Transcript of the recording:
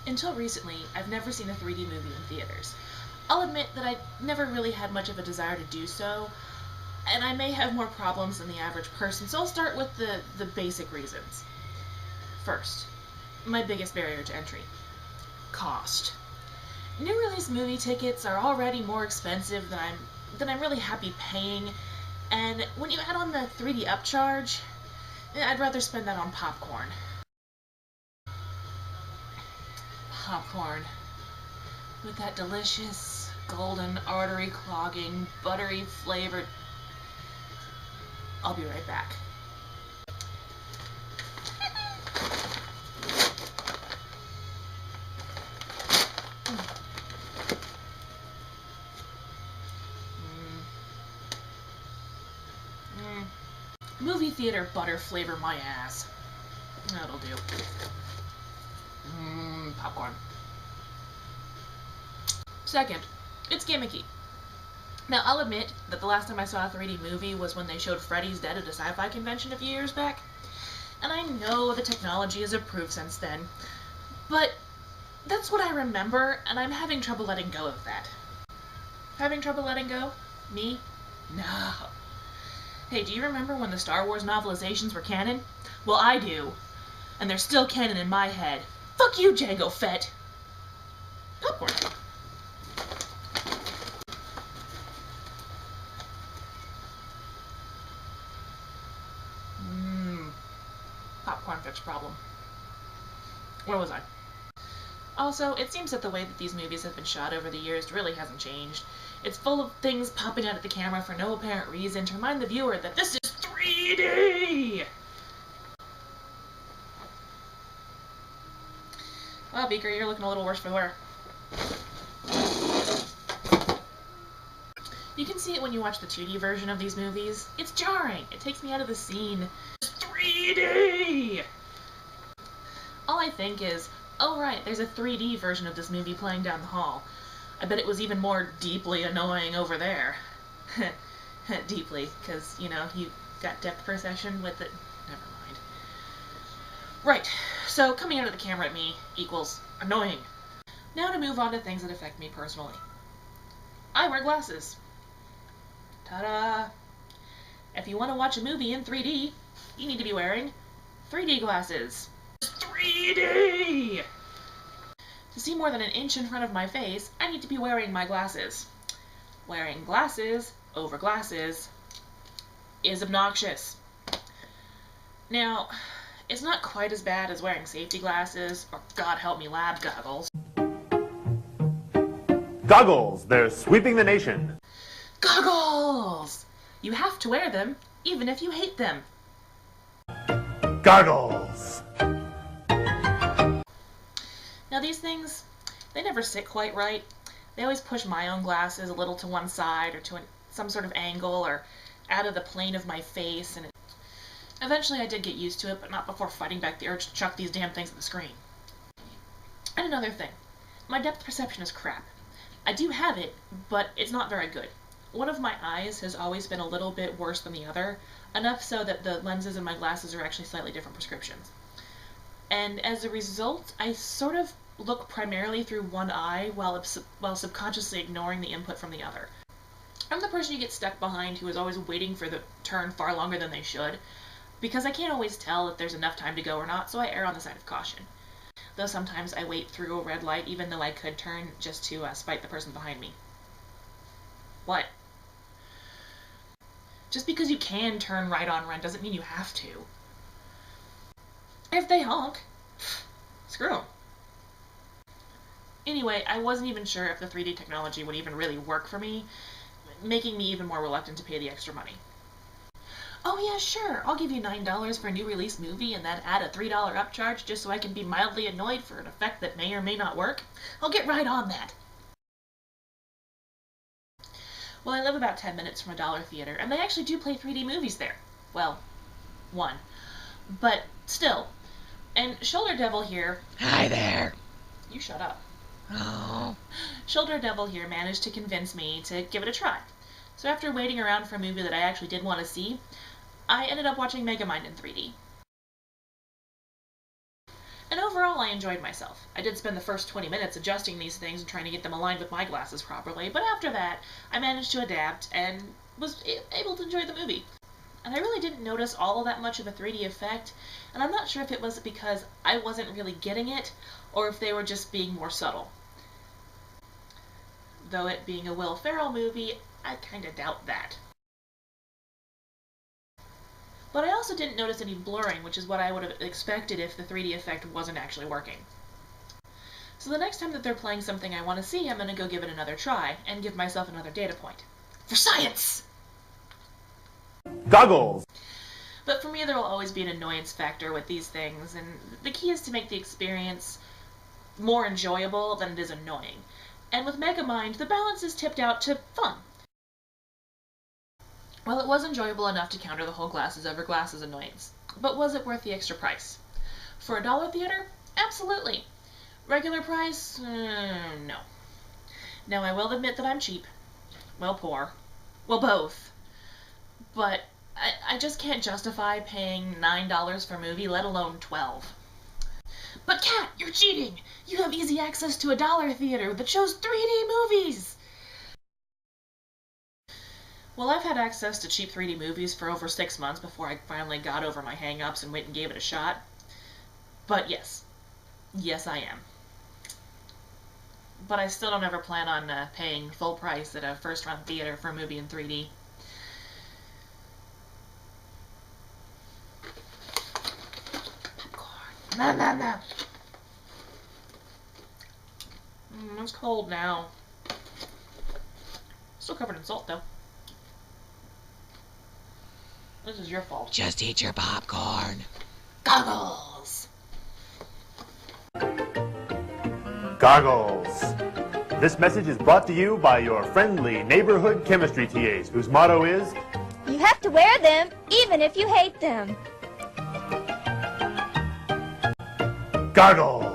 Until recently, I've never seen a 3D movie in theaters. I'll admit that I never really had much of a desire to do so, and I may have more problems than the average person, so I'll start with the basic reasons. First, my biggest barrier to entry. Cost. New release movie tickets are already more expensive than I'm really happy paying, and when you add on the 3D upcharge, I'd rather spend that on popcorn. Popcorn. With that delicious, golden, artery-clogging, buttery flavored... I'll be right back. Movie theater butter flavor my ass. That'll do. Popcorn. Second, it's gimmicky. Now, I'll admit that the last time I saw a 3D movie was when they showed Freddy's Dead at a sci-fi convention a few years back. And I know the technology has improved since then, but that's what I remember, and I'm having trouble letting go of that. Having trouble letting go? Me? No. Hey, do you remember when the Star Wars novelizations were canon? Well, I do. And they're still canon in my head. Fuck you, Jango Fett! Popcorn. Popcorn fixed problem. Where was I? Also, it seems that the way that these movies have been shot over the years really hasn't changed. It's full of things popping out at the camera for no apparent reason to remind the viewer that this is 3D! Well, Beaker, you're looking a little worse for wear. You can see it when you watch the 2D version of these movies. It's jarring. It takes me out of the scene. It's 3D! All I think is, oh right, there's a 3D version of this movie playing down the hall. I bet it was even more deeply annoying over there. Deeply, because, you know, you got depth perception with it. Never mind. Right, so coming out of the camera at me equals annoying. Now to move on to things that affect me personally. I wear glasses. Ta-da! If you want to watch a movie in 3D, you need to be wearing 3D glasses. 3D! To see more than an inch in front of my face, I need to be wearing my glasses. Wearing glasses over glasses is obnoxious. Now, it's not quite as bad as wearing safety glasses or, God help me, lab goggles. Goggles! They're sweeping the nation. Goggles! You have to wear them, even if you hate them. Goggles! Now these things, they never sit quite right. They always push my own glasses a little to one side or to some sort of angle or out of the plane of my face, and eventually I did get used to it, but not before fighting back the urge to chuck these damn things at the screen. And another thing, my depth perception is crap. I do have it, but it's not very good. One of my eyes has always been a little bit worse than the other, enough so that the lenses in my glasses are actually slightly different prescriptions. And as a result, I sort of look primarily through one eye while subconsciously ignoring the input from the other. I'm the person you get stuck behind who is always waiting for the turn far longer than they should, because I can't always tell if there's enough time to go or not, so I err on the side of caution. Though sometimes I wait through a red light even though I could turn just to spite the person behind me. What? Just because you can turn right on red doesn't mean you have to. If they honk, screw them. Anyway, I wasn't even sure if the 3D technology would even really work for me, making me even more reluctant to pay the extra money. Oh yeah, sure, I'll give you $9 for a new release movie and then add a $3 upcharge just so I can be mildly annoyed for an effect that may or may not work. I'll get right on that. Well, I live about 10 minutes from a dollar theater, and they actually do play 3D movies there. Well, one. But still. And Shoulder Devil here... Hi there. You shut up. Oh. Shoulder Devil here managed to convince me to give it a try. So after waiting around for a movie that I actually did want to see, I ended up watching Megamind in 3D. And overall, I enjoyed myself. I did spend the first 20 minutes adjusting these things and trying to get them aligned with my glasses properly, but after that, I managed to adapt and was able to enjoy the movie. And I really didn't notice all that much of a 3D effect, and I'm not sure if it was because I wasn't really getting it, or if they were just being more subtle. Though it being a Will Ferrell movie, I kinda doubt that. But I also didn't notice any blurring, which is what I would have expected if the 3D effect wasn't actually working. So the next time that they're playing something I want to see, I'm going to go give it another try, and give myself another data point. For science! Goggles! But for me, there will always be an annoyance factor with these things, and the key is to make the experience more enjoyable than it is annoying. And with Megamind, the balance is tipped out to fun. Well, it was enjoyable enough to counter the whole glasses over glasses annoyance. But was it worth the extra price? For a dollar theater? Absolutely. Regular price? No. Now, I will admit that I'm cheap. Well, poor. Well, both. But I just can't justify paying $9 for a movie, let alone $12. But Kat, you're cheating! You have easy access to a dollar theater that shows 3D movies! Well, I've had access to cheap 3D movies for over 6 months before I finally got over my hang-ups and went and gave it a shot. But yes. Yes, I am. But I still don't ever plan on paying full price at a first-run theater for a movie in 3D. Popcorn. No, no, no. It's cold now. Still covered in salt, though. This is your fault. Just eat your popcorn. Goggles! Goggles! This message is brought to you by your friendly neighborhood chemistry TAs, whose motto is, You have to wear them, even if you hate them. Goggles!